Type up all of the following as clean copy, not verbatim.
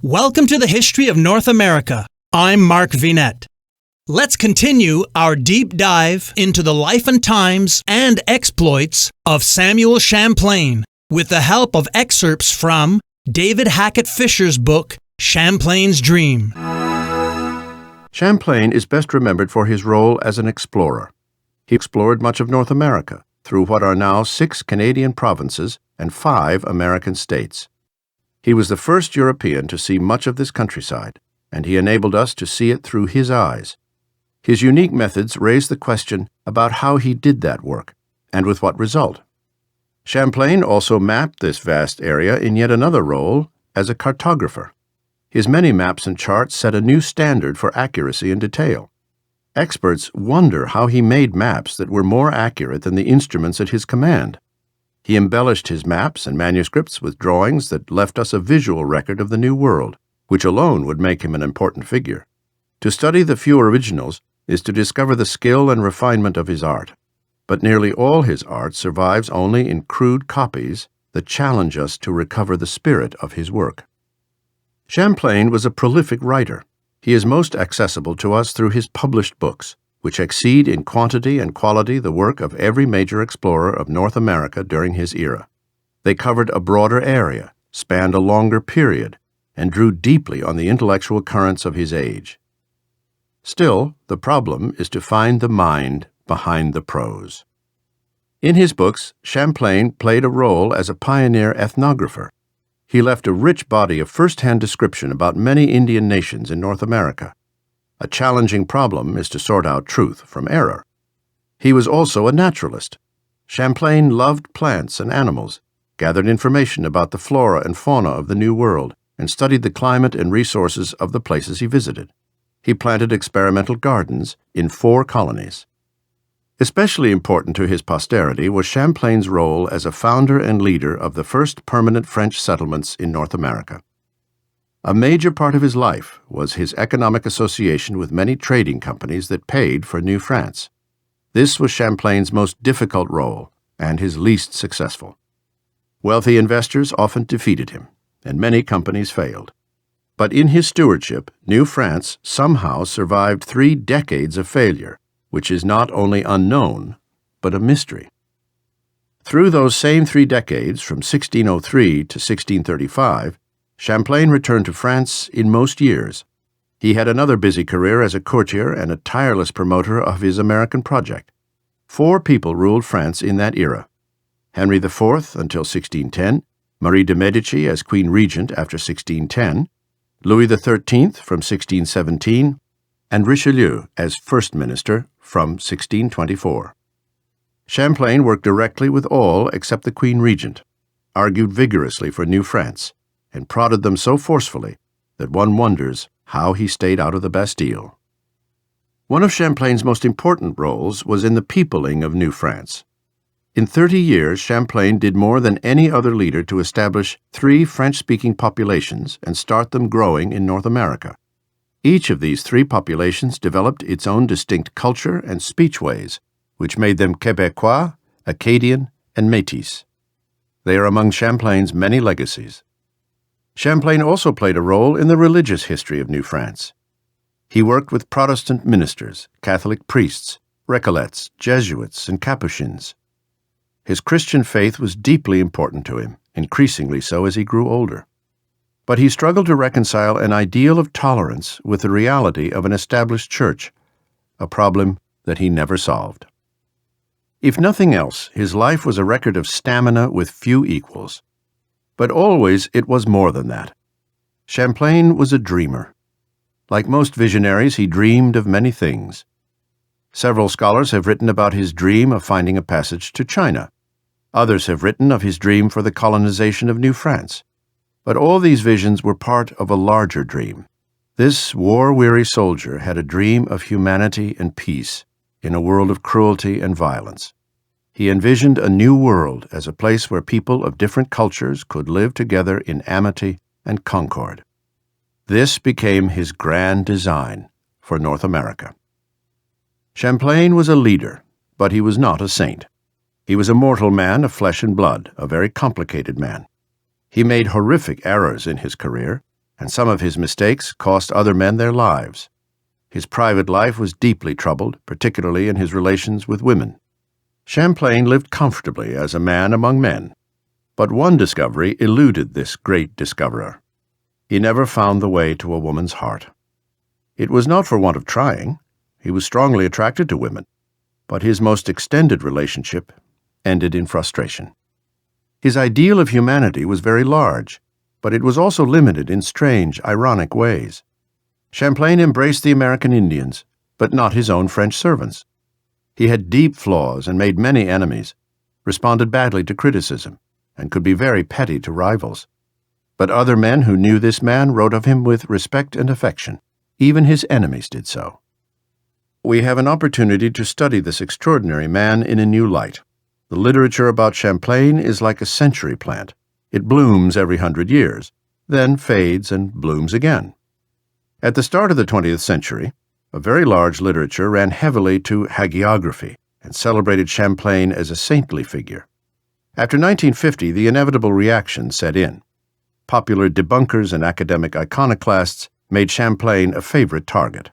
Welcome to the History of North America. I'm Mark Vinette. Let's continue our deep dive into the life and times and exploits of Samuel Champlain with the help of excerpts from David Hackett Fisher's book, Champlain's Dream. Champlain is best remembered for his role as an explorer. He explored much of North America through what are now 6 Canadian provinces and 5 American states. He was the first European to see much of this countryside, and he enabled us to see it through his eyes. His unique methods raise the question about how he did that work, and with what result. Champlain also mapped this vast area in yet another role as a cartographer. His many maps and charts set a new standard for accuracy and detail. Experts wonder how he made maps that were more accurate than the instruments at his command. He embellished his maps and manuscripts with drawings that left us a visual record of the New World, which alone would make him an important figure. To study the few originals is to discover the skill and refinement of his art. But nearly all his art survives only in crude copies that challenge us to recover the spirit of his work. Champlain was a prolific writer. He is most accessible to us through his published books, which exceed in quantity and quality the work of every major explorer of North America during his era. They covered a broader area, spanned a longer period, and drew deeply on the intellectual currents of his age. Still, the problem is to find the mind behind the prose. In his books, Champlain played a role as a pioneer ethnographer. He left a rich body of first-hand description about many Indian nations in North America. A challenging problem is to sort out truth from error. He was also a naturalist. Champlain loved plants and animals, gathered information about the flora and fauna of the New World, and studied the climate and resources of the places he visited. He planted experimental gardens in 4 colonies. Especially important to his posterity was Champlain's role as a founder and leader of the first permanent French settlements in North America. A major part of his life was his economic association with many trading companies that paid for New France. This was Champlain's most difficult role and his least successful. Wealthy investors often defeated him, and many companies failed. But in his stewardship, New France somehow survived 3 decades of failure, which is not only unknown, but a mystery. Through those same 3 decades, from 1603 to 1635, Champlain returned to France in most years. He had another busy career as a courtier and a tireless promoter of his American project. 4 people ruled France in that era: Henry IV until 1610, Marie de Medici as Queen Regent after 1610, Louis XIII from 1617, and Richelieu as First Minister from 1624. Champlain worked directly with all except the Queen Regent, argued vigorously for New France, and prodded them so forcefully that one wonders how he stayed out of the Bastille. One of Champlain's most important roles was in the peopling of New France. In 30 years, Champlain did more than any other leader to establish 3 French-speaking populations and start them growing in North America. Each of these 3 populations developed its own distinct culture and speechways, which made them Quebecois, Acadian, and Métis. They are among Champlain's many legacies. Champlain also played a role in the religious history of New France. He worked with Protestant ministers, Catholic priests, Recollets, Jesuits, and Capuchins. His Christian faith was deeply important to him, increasingly so as he grew older. But he struggled to reconcile an ideal of tolerance with the reality of an established church, a problem that he never solved. If nothing else, his life was a record of stamina with few equals. But always it was more than that. Champlain was a dreamer. Like most visionaries, he dreamed of many things. Several scholars have written about his dream of finding a passage to China. Others have written of his dream for the colonization of New France. But all these visions were part of a larger dream. This war-weary soldier had a dream of humanity and peace in a world of cruelty and violence. He envisioned a new world as a place where people of different cultures could live together in amity and concord. This became his grand design for North America. Champlain was a leader, but he was not a saint. He was a mortal man of flesh and blood, a very complicated man. He made horrific errors in his career, and some of his mistakes cost other men their lives. His private life was deeply troubled, particularly in his relations with women. Champlain lived comfortably as a man among men, but one discovery eluded this great discoverer. He never found the way to a woman's heart. It was not for want of trying. He was strongly attracted to women, but his most extended relationship ended in frustration. His ideal of humanity was very large, but it was also limited in strange, ironic ways. Champlain embraced the American Indians, but not his own French servants. He had deep flaws and made many enemies, responded badly to criticism, and could be very petty to rivals. But other men who knew this man wrote of him with respect and affection. Even his enemies did so. We have an opportunity to study this extraordinary man in a new light. The literature about Champlain is like a century plant. It blooms every 100 years, then fades and blooms again. At the start of the 20th century, a very large literature ran heavily to hagiography and celebrated Champlain as a saintly figure. After 1950, the inevitable reaction set in. Popular debunkers and academic iconoclasts made Champlain a favorite target.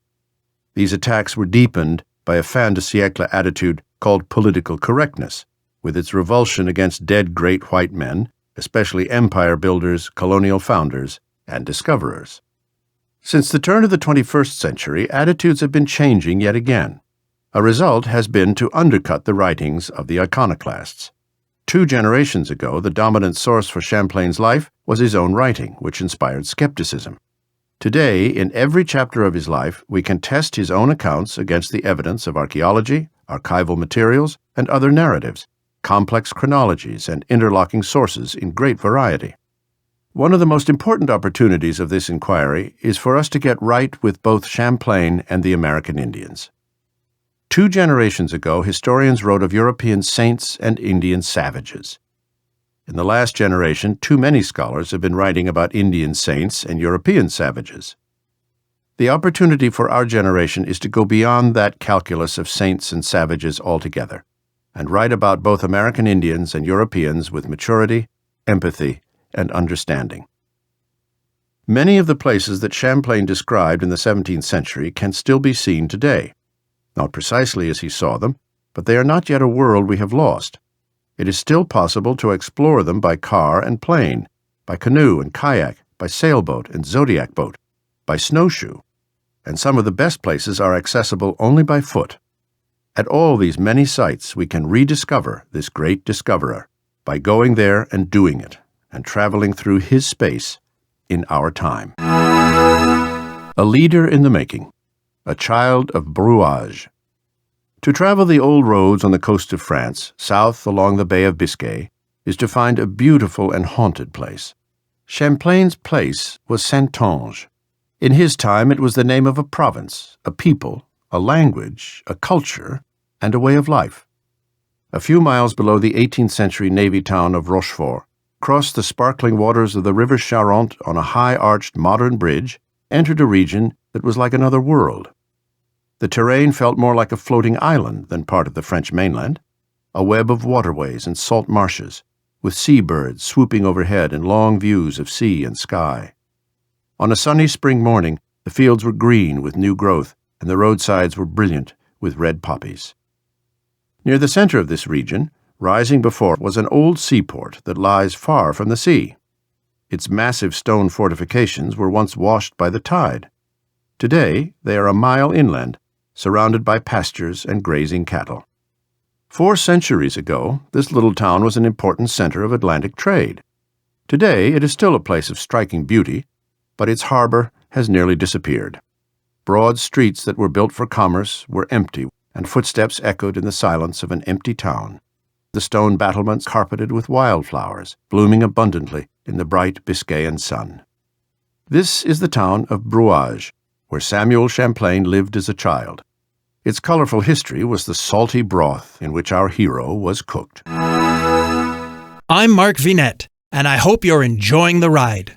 These attacks were deepened by a fin de siècle attitude called political correctness, with its revulsion against dead great white men, especially empire builders, colonial founders, and discoverers. Since the turn of the 21st century, attitudes have been changing yet again. A result has been to undercut the writings of the iconoclasts. 2 generations ago, the dominant source for Champlain's life was his own writing, which inspired skepticism. Today, in every chapter of his life, we can test his own accounts against the evidence of archaeology, archival materials, and other narratives, complex chronologies, and interlocking sources in great variety. One of the most important opportunities of this inquiry is for us to get right with both Champlain and the American Indians. 2 generations ago, historians wrote of European saints and Indian savages. In the last generation, too many scholars have been writing about Indian saints and European savages. The opportunity for our generation is to go beyond that calculus of saints and savages altogether, and write about both American Indians and Europeans with maturity, empathy, and understanding. Many of the places that Champlain described in the 17th century can still be seen today, not precisely as he saw them, but they are not yet a world we have lost. It is still possible to explore them by car and plane, by canoe and kayak, by sailboat and zodiac boat, by snowshoe, and some of the best places are accessible only by foot. At all these many sites we can rediscover this great discoverer by going there and doing it, and traveling through his space in our time. A leader in the making, a child of Brouage. To travel the old roads on the coast of France, south along the Bay of Biscay, is to find a beautiful and haunted place. Champlain's place was Saintonge. In his time it was the name of a province, a people, a language, a culture, and a way of life. A few miles below the 18th century navy town of Rochefort, crossed the sparkling waters of the river Charente on a high-arched modern bridge, entered a region that was like another world. The terrain felt more like a floating island than part of the French mainland, a web of waterways and salt marshes, with seabirds swooping overhead in long views of sea and sky. On a sunny spring morning, the fields were green with new growth, and the roadsides were brilliant with red poppies. Near the center of this region, rising before, was an old seaport that lies far from the sea. Its massive stone fortifications were once washed by the tide. Today, they are a mile inland, surrounded by pastures and grazing cattle. 4 centuries ago, this little town was an important center of Atlantic trade. Today, it is still a place of striking beauty, but its harbor has nearly disappeared. Broad streets that were built for commerce were empty, and footsteps echoed in the silence of an empty town. The stone battlements carpeted with wildflowers, blooming abundantly in the bright Biscayan sun. This is the town of Brouage, where Samuel Champlain lived as a child. Its colorful history was the salty broth in which our hero was cooked. I'm Mark Vinette, and I hope you're enjoying the ride.